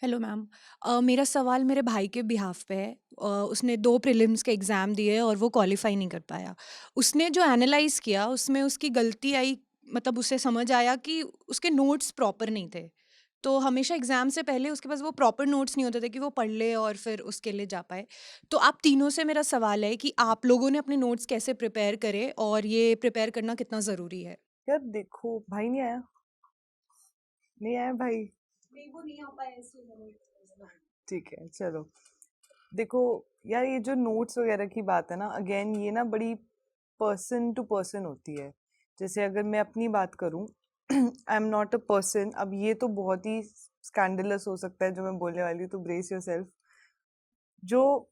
Hello ma'am. मेरा सवाल मेरे भाई के बिहाफ पे है। उसने 2 प्रीलिम्स के एग्ज़ाम दिए और वो क्वालिफ़ाई नहीं कर पाया। उसने जो एनालाइज़ किया उसमें उसकी गलती आई, मतलब उसे समझ आया कि उसके नोट्स प्रॉपर नहीं थे। तो हमेशा एग्ज़ाम से पहले उसके पास वो प्रॉपर नोट्स नहीं होते थे कि वो पढ़ ले और फिर उसके लिए जा पाए। तो आप तीनों से मेरा सवाल है कि आप लोगों ने अपने नोट्स कैसे प्रिपेयर करे और ये प्रिपेयर करना कितना ज़रूरी है? यार देखो, भाई नहीं आया। नहीं आया भाई। नहीं, वो नहीं आ पाया इसलिए मैंने। ठीक है, चलो। देखो यार, ये जो नोट्स वगैरह की बात है ना, अगेन ये ना बड़ी पर्सन टू पर्सन होती है। जैसे अगर मैं अपनी बात करूं, I am not a person. अब ये तो बहुत ही स्कैंडलस हो सकता है जो मैं बोलने वाली हूँ, तो ब्रेस योरसेल्फ। जो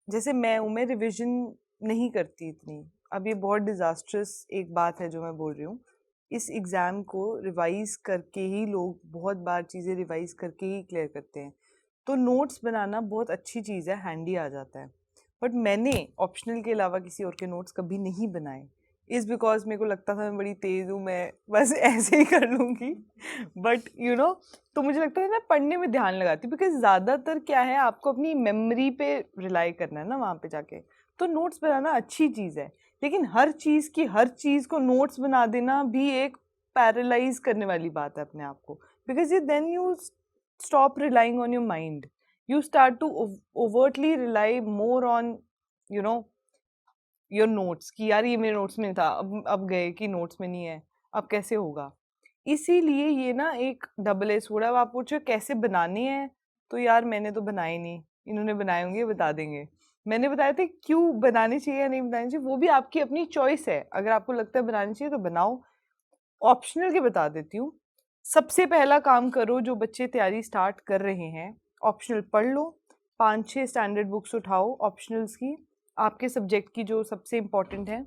जैसे मैं रिवीजन नहीं करती इतनी। अब ये बहुत डिजास्ट्रस एक बात है जो मैं बोल रही हूँ। इस एग्जाम को रिवाइज करके ही लोग बहुत बार चीज़ें रिवाइज करके ही क्लियर करते हैं। तो नोट्स बनाना बहुत अच्छी चीज़ है, हैंडी आ जाता है। बट मैंने ऑप्शनल के अलावा किसी और के नोट्स कभी नहीं बनाए। इस बिकॉज मेरे को लगता था मैं बड़ी तेज़ हूँ, मैं बस ऐसे ही कर लूँगी। बट तो मुझे लगता है मैं पढ़ने में ध्यान लगाती, बिकॉज ज़्यादातर क्या है, आपको अपनी मेमोरी पे रिलाई करना है ना वहाँ पे जाके। तो नोट्स बनाना अच्छी चीज़ है, लेकिन हर चीज़ को नोट्स बना देना भी एक पैरालाइज करने वाली बात है अपने आप को। बिकॉज ये then you stop relying on your mind. You start to overtly rely more on you know your notes, कि यार ये मेरे नोट्स में था, अब गए कि नोट्स में नहीं है, अब कैसे होगा। इसीलिए ये ना एक डबल एज वर्ड है। अब आप पूछो कैसे बनाने हैं, तो यार मैंने तो बनाए नहीं, इन्होंने बनाए होंगे, बता देंगे। मैंने बताया था क्यों बनाने चाहिए या नहीं बनाने चाहिए, वो भी आपकी अपनी चॉइस है। अगर आपको लगता है बनानी चाहिए तो बनाओ। ऑप्शनल के बता देती हूँ। सबसे पहला काम करो, जो बच्चे तैयारी स्टार्ट कर रहे हैं, ऑप्शनल पढ़ लो। 5-6 स्टैंडर्ड बुक्स उठाओ ऑप्शनल्स की, आपके सब्जेक्ट की जो सबसे इम्पोर्टेंट है।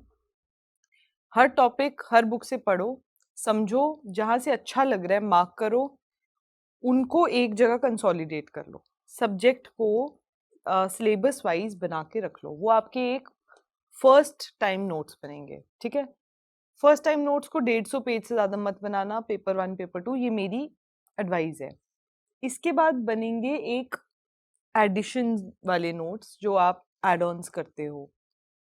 हर टॉपिक हर बुक से पढ़ो, समझो, जहाँ से अच्छा लग रहा है मार्क करो, उनको एक जगह कंसोलिडेट कर लो। सब्जेक्ट को सिलेबस वाइज बना के रख लो, वो आपके एक फर्स्ट टाइम नोट्स बनेंगे। ठीक है, फर्स्ट टाइम नोट्स को 150 पेज से ज़्यादा मत बनाना, पेपर 1 पेपर 2, ये मेरी एडवाइस है। इसके बाद बनेंगे एक एडिशन वाले नोट्स जो आप एड ऑन्स करते हो।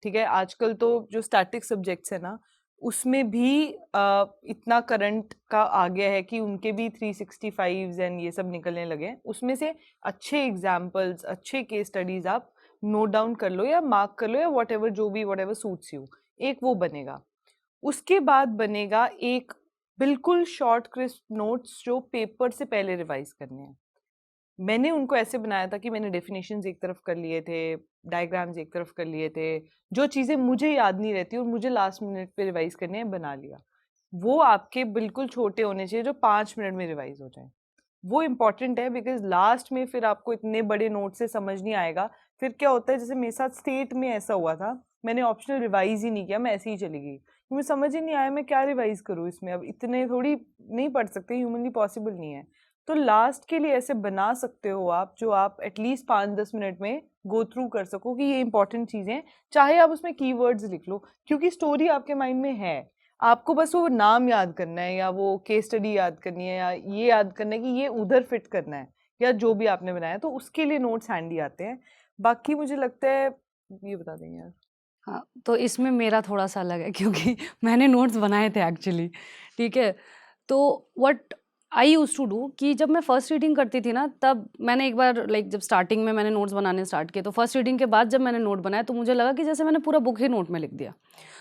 ठीक है, आजकल तो जो स्टैटिक सब्जेक्ट्स है ना, उसमें भी इतना करंट का आ गया है कि उनके भी 365 एंड ये सब निकलने लगे हैं। उसमें से अच्छे एग्जाम्पल्स, अच्छे केस स्टडीज आप नोट डाउन कर लो या मार्क कर लो, या वट एवर सूट्स यू। एक वो बनेगा। उसके बाद बनेगा एक बिल्कुल शॉर्ट क्रिस्प नोट्स जो पेपर से पहले रिवाइज करने हैं। मैंने उनको ऐसे बनाया था कि मैंने डेफिनेशंस एक तरफ कर लिए थे, डायग्राम्स एक तरफ कर लिए थे, जो चीज़ें मुझे याद नहीं रहती और मुझे लास्ट मिनट पे रिवाइज करने हैं बना लिया। वो आपके बिल्कुल छोटे होने चाहिए जो 5 मिनट में रिवाइज हो जाए। वो इम्पॉर्टेंट है, बिकॉज लास्ट में फिर आपको इतने बड़े नोट से समझ नहीं आएगा। फिर क्या होता है, जैसे मेरे साथ स्टेट में ऐसा हुआ था, मैंने ऑप्शनल रिवाइज ही नहीं किया, मैं ऐसे ही चली गई। मुझे समझ ही नहीं आया मैं क्या रिवाइज करूँ इसमें, अब इतने थोड़ी नहीं पढ़ सकते, ह्यूमनली पॉसिबल नहीं है। तो लास्ट के लिए ऐसे बना सकते हो आप, जो आप एटलीस्ट 5-10 मिनट में गो थ्रू कर सको कि ये इंपॉर्टेंट चीज़ें। चाहे आप उसमें कीवर्ड्स लिख लो, क्योंकि स्टोरी आपके माइंड में है, आपको बस वो नाम याद करना है, या वो केस स्टडी याद करनी है, या ये याद करना है कि ये उधर फिट करना है, या जो भी आपने बनाया, तो उसके लिए नोट्स हैंडी आते हैं। बाकी मुझे लगता है ये बता देंगे यार। हाँ, तो इसमें मेरा थोड़ा-सा अलग है क्योंकि मैंने नोट्स बनाए थे एक्चुअली, ठीक है? तो what I used to do कि जब मैं फर्स्ट रीडिंग करती थी ना, तब मैंने एक बार जब स्टार्टिंग में मैंने नोट्स बनाने स्टार्ट किए, तो फर्स्ट रीडिंग के बाद जब मैंने नोट बनाया, तो मुझे लगा कि जैसे मैंने पूरा बुक ही नोट में लिख दिया।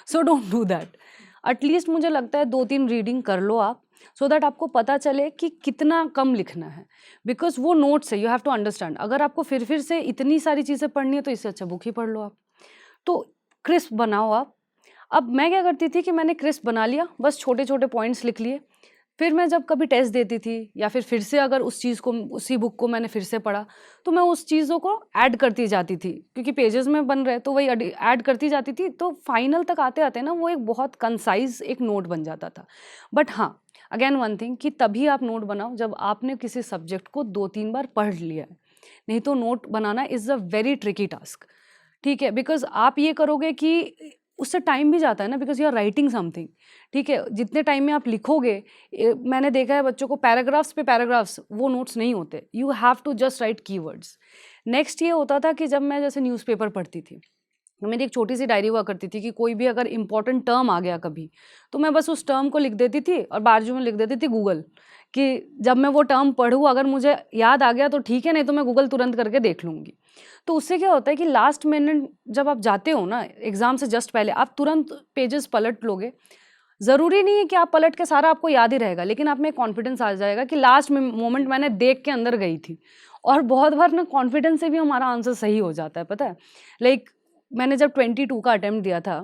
So don't do that. At least मुझे लगता है 2-3 रीडिंग कर लो आप, सो दैट आपको पता चले कि कितना कम लिखना है। बिकॉज़ वो नोट्स है, यू हैव टू अंडरस्टैंड। अगर आपको फिर से इतनी सारी चीज़ें पढ़नी है, तो इससे अच्छा बुक ही पढ़ लो आप। तो क्रिस्प बनाओ आप। अब मैं क्या करती थी कि मैंने क्रिस्प बना लिया, बस छोटे-छोटे पॉइंट्स लिख लिए। फिर मैं जब कभी टेस्ट देती थी या फिर से अगर उस चीज़ को, उसी बुक को मैंने फिर से पढ़ा, तो मैं उस चीज़ों को ऐड करती जाती थी, क्योंकि पेजेज़ में बन रहे, तो वही ऐड करती जाती थी, तो फाइनल तक आते-आते ना वो एक बहुत कंसाइज़ एक नोट बन जाता था। बट हाँ, अगेन वन थिंग कि तभी आप नोट बनाओ जब आपने किसी सब्जेक्ट को 2-3 बार पढ़ लिया है। नहीं तो note banana is a very tricky task. ठीक है, बिकॉज़ आप ये करोगे कि उससे टाइम भी जाता है ना, because you are writing something, ठीक है। जितने टाइम में आप लिखोगे, मैंने देखा है बच्चों को पैराग्राफ्स पे पैराग्राफ्स वो नोट्स नहीं होते, you have to just write keywords. Next ये होता था कि जब मैं जैसे न्यूज़पेपर पढ़ती थी, मेरी एक छोटी सी डायरी हुआ करती थी कि कोई भी अगर इंपॉर्टेंट टर्म आ गया कभी, तो मैं बस उस टर्म को लिख देती थी और बाजू में लिख देती थी गूगल, कि जब मैं वो टर्म पढ़ूँ अगर मुझे याद आ गया तो ठीक है, नहीं तो मैं गूगल तुरंत करके देख लूँगी। तो उससे क्या होता है कि लास्ट मिनट जब आप जाते हो ना एग्ज़ाम से जस्ट पहले, आप तुरंत पेजेस पलट लोगे। ज़रूरी नहीं है कि आप पलट के सारा आपको याद ही रहेगा, लेकिन आप में कॉन्फिडेंस आ जाएगा कि लास्ट में मोमेंट मैंने देख के अंदर गई थी। और बहुत बार ना कॉन्फिडेंस से भी हमारा आंसर सही हो जाता है, पता है। लाइक मैंने जब 22 का अटेम्प्ट दिया था,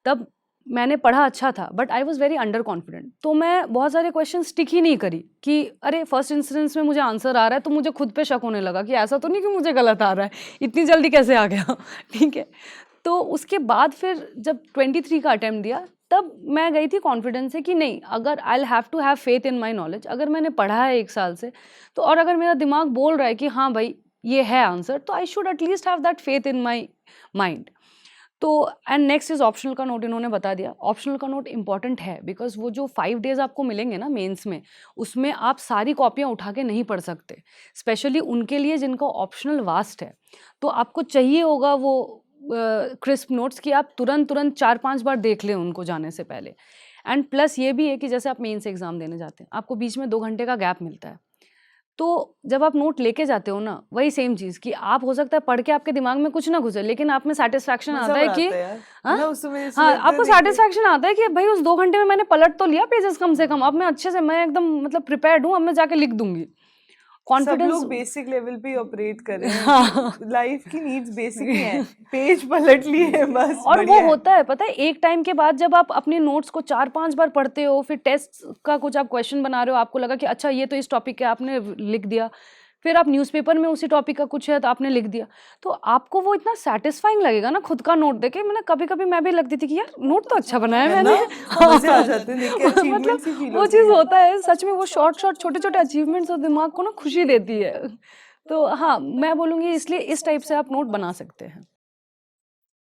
तब मैंने पढ़ा अच्छा था, but I was very under confident. तो मैं बहुत सारे क्वेश्चन टिक ही नहीं करी कि अरे फर्स्ट इंस्टेंस में मुझे आंसर आ रहा है, तो मुझे खुद पे शक होने लगा कि ऐसा तो नहीं कि मुझे गलत आ रहा है, इतनी जल्दी कैसे आ गया ठीक है। तो उसके बाद फिर जब 23 का अटेम्प्ट दिया, तब मैं गई थी कॉन्फिडेंस से कि नहीं, अगर I have to have faith in my knowledge, अगर मैंने पढ़ा है 1 साल से, तो और अगर मेरा दिमाग बोल रहा है कि हाँ भाई ये है आंसर, तो I should at least have that faith in my mind. तो एंड नेक्स्ट इज ऑप्शनल का नोट, इन्होंने बता दिया। ऑप्शनल का नोट इंपॉर्टेंट है, बिकॉज वो जो 5 डेज आपको मिलेंगे ना मेंस में, उसमें आप सारी कॉपियाँ उठा के नहीं पढ़ सकते, स्पेशली उनके लिए जिनका ऑप्शनल वास्ट है। तो आपको चाहिए होगा वो क्रिस्प नोट्स कि आप तुरंत 4-5 बार देख लें उनको जाने से पहले। एंड प्लस ये भी है कि जैसे आप मेंस एग्जाम देने जाते हैं, आपको बीच में 2 घंटे का गैप मिलता है, तो जब आप नोट लेके जाते हो ना, वही सेम चीज़ कि आप हो सकता है पढ़ के आपके दिमाग में कुछ ना घुसे, लेकिन आप में सेटिस्फैक्शन मजा आता है कि बनाता है यार, हाँ ना उससे मुझे ऐसे हाँ, लगता है आपको देख के सेटिस्फैक्शन आता है कि भाई उस 2 घंटे में मैंने पलट तो लिया पेजेस कम से कम, अब मैं अच्छे से, मैं एकदम मतलब प्रिपेयर्ड हूँ, अब मैं जाके लिख दूंगी। सब कॉन्फिडेंस लोग बेसिक लेवल पे ऑपरेट कर रहे हैं हाँ कि लाइफ की नीड्स बेसिक ही हैं, पेज पलट लिए बस, और वो बढ़िया है। होता है पता है, एक टाइम के बाद जब आप अपने नोट्स को 4-5 बार पढ़ते हो, फिर टेस्ट का कुछ आप क्वेश्चन बना रहे हो, आपको लगा कि अच्छा ये तो इस टॉपिक का आपने लिख दिया, फिर आप न्यूज़पेपर में उसी टॉपिक का कुछ है तो आपने लिख दिया, तो आपको वो इतना सेटिस्फाइंग लगेगा ना खुद का नोट देके। मैंने कभी-कभी मैं भी लगती थी कि यार नोट तो अच्छा बनाया है मैंने ना, मजे आ जाते हैं देख के, मतलब अचीवमेंट ही फील वो होती चीज़ है। होता है सच में, वो शॉर्ट छोटे-छोटे अचीवमेंट्स और दिमाग को ना खुशी देती है। तो हाँ, मैं बोलूँगी इसलिए इस टाइप से आप नोट बना सकते हैं।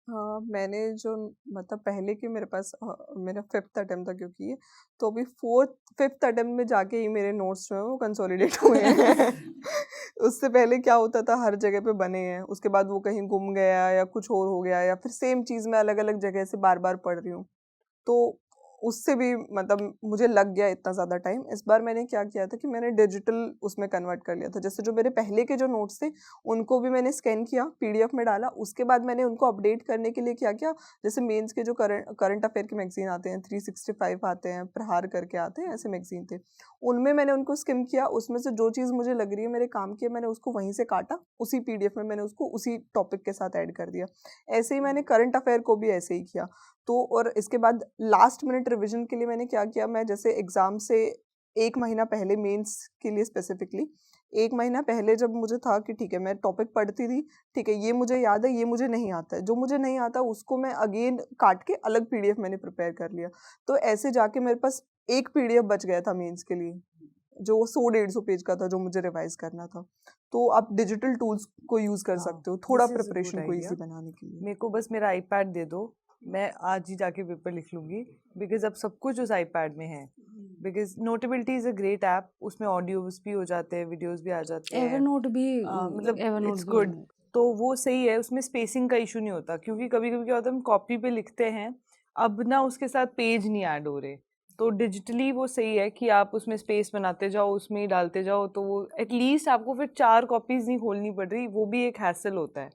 हाँ, मैंने जो मतलब पहले के मेरे पास मेरा 5th अटेम्प्ट था क्योंकि ये, तो अभी 5th अटेम्प्ट में जाके ही मेरे नोट्स जो हैं वो कंसोलिडेट हुए हैं उससे पहले क्या होता था, हर जगह पे बने हैं, उसके बाद वो कहीं गुम गया या कुछ और हो गया, या फिर सेम चीज़ मैं अलग-अलग जगह से बार-बार पढ़ रही हूँ। तो उससे भी मतलब मुझे लग गया इतना ज़्यादा टाइम। इस बार मैंने क्या किया था कि मैंने डिजिटल उसमें कन्वर्ट कर लिया था। जैसे जो मेरे पहले के जो नोट्स थे, उनको भी मैंने स्कैन किया, पीडीएफ में डाला। उसके बाद मैंने उनको अपडेट करने के लिए क्या किया, जैसे मेंस के जो करंट अफेयर के मैगज़ीन आते हैं, 365 आते हैं, प्रहार करके आते हैं, ऐसे मैगज़ीन थे। उनमें मैंने उनको स्किम किया, उसमें से जो चीज़ मुझे लग रही है मेरे काम की है, मैंने उसको वहीं से काटा, उसी पीडीएफ में मैंने उसको उसी टॉपिक के साथ ऐड कर दिया। ऐसे ही मैंने करंट अफेयर को भी ऐसे ही किया। तो और इसके बाद लास्ट मिनट रिवीजन के लिए मैंने क्या किया, मैं जैसे एग्ज़ाम से 1 महीना पहले मेंस के लिए स्पेसिफिकली 1 महीना पहले जब मुझे था कि ठीक है मैं टॉपिक पढ़ती थी, ठीक है ये मुझे याद है, ये मुझे नहीं आता है, जो मुझे नहीं आता उसको मैं अगेन काट के अलग पीडीएफ मैंने प्रिपेयर कर लिया। तो ऐसे जाके मेरे पास एक पीडीएफ बच गया था मेंस के लिए, जो 100-150 पेज का था, जो मुझे रिवाइज करना था। तो आप डिजिटल टूल्स को यूज़ कर हाँ, सकते हो थोड़ा this is a good preparation को आइडिया। ईज़ी बनाने के लिए। मेरे को बस मेरा आईपैड दे दो, मैं आज ही जाके पेपर लिख लूंगी, बिकॉज अब सब कुछ उस आईपैड में है। Because Notability is a great app, उसमें ऑडियोज भी हो जाते हैं, वीडियोस भी आ जाते हैं, एवरनोट भी मतलब एवरनोट इट्स भी गुड। तो वो सही है, उसमें स्पेसिंग का इशू नहीं होता, क्योंकि कभी कभी क्या होता है हम कॉपी पे लिखते हैं, अब ना उसके साथ पेज नहीं ऐड हो रहे, तो डिजिटली वो सही है कि आप उसमें स्पेस बनाते जाओ, उसमें ही डालते जाओ, तो वो एटलीस्ट आपको फिर 4 कॉपीज नहीं खोलनी पड़ रही, वो भी एक हैसल होता है,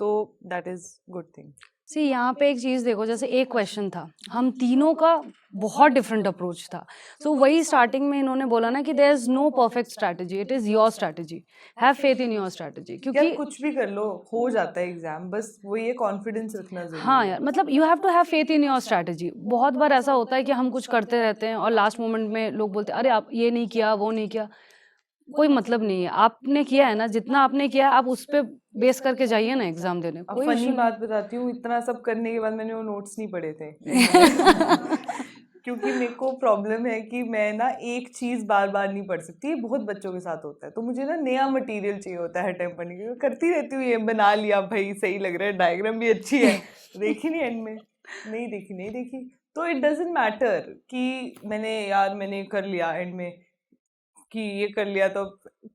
तो दैट इज गुड थिंग। सी यहाँ पे एक चीज़ देखो, जैसे एक क्वेश्चन था, हम तीनों का बहुत डिफरेंट अप्रोच था। सो वही स्टार्टिंग में इन्होंने बोला ना कि there is no perfect strategy, it is your strategy, have faith in your strategy. यार क्योंकि कुछ भी कर लो, हो जाता है एग्जाम, बस वो ये कॉन्फिडेंस रखना जरूरी हाँ है। यार, मतलब you have to have faith in your strategy. बहुत बार ऐसा होता है कि हम कुछ करते रहते हैं और लास्ट मोमेंट में लोग बोलते हैं अरे आप ये नहीं किया, वो नहीं किया। कोई मतलब नहीं है, आपने किया है ना, जितना आपने किया है आप उस पे बेस करके जाइए ना एग्जाम देने, अब कोई फनी इशू बात बताती हूँ, इतना सब करने के बाद मैंने वो नोट्स नहीं पढ़े थे end में। क्योंकि मेरे को प्रॉब्लम है कि मैं ना एक चीज बार बार नहीं पढ़ सकती, ये बहुत बच्चों के साथ होता है, तो मुझे ना नया मटेरियल चाहिए होता है हर टाइम पढ़ने के लिए। करती रहती हूँ, ये बना लिया भाई, सही लग रहा है, डायग्राम भी अच्छी है, देखी नहीं एंड में। नहीं देखी नहीं देखी। तो इट डजंट मैटर कि मैंने कर लिया एंड में कि ये कर लिया तो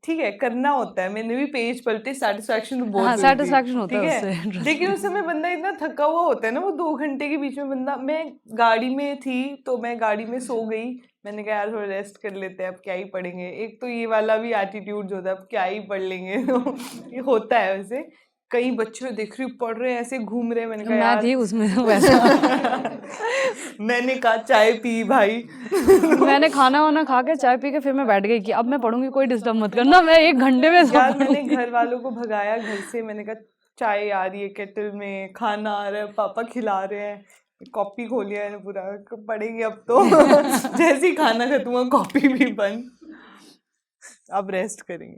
ठीक है, करना होता है। मैंने भी पेज पलटे, सेटिस्फैक्शन तो हाँ बहुत हुई थी, सेटिस्फैक्शन होता ठीक है है। उससे ट्रस्ट लेकिन मी। उस समय बंदा इतना थका हुआ होता है ना, वो 2 घंटे के बीच में बंदा, मैं गाड़ी में थी तो मैं गाड़ी में सो गई। मैंने कहा यार थोड़ा रेस्ट कर लेते हैं, अब क्या ही पढ़ेंगे। एक तो ये वाला भी एटीट्यूड जो होता है, अब क्या ही पढ़ लेंगे तो ये होता है वैसे। कई बच्चे देख रही हूँ पढ़ रहे हैं, ऐसे घूम रहे हैं, मैंने कहा मैं यार थी उसमें वैसा। मैंने कहा चाय पी भाई। मैंने खाना वाना खा के चाय पी के फिर मैं बैठ गई कि अब मैं पढ़ूंगी, कोई डिस्टर्ब मत करना, मैं 1 घंटे में सब यार मैंने पढ़ूंगी। घर वालों को भगाया घर से। मैंने कहा चाय आ रही है केटल में, खाना आ रहा है, पापा खिला रहे हैं। कॉपी खोलिया है पूरा, पढ़ेंगे अब तो। जैसे ही खाना खत्म हुआ कॉपी भी बंद, अब रेस्ट करेंगे।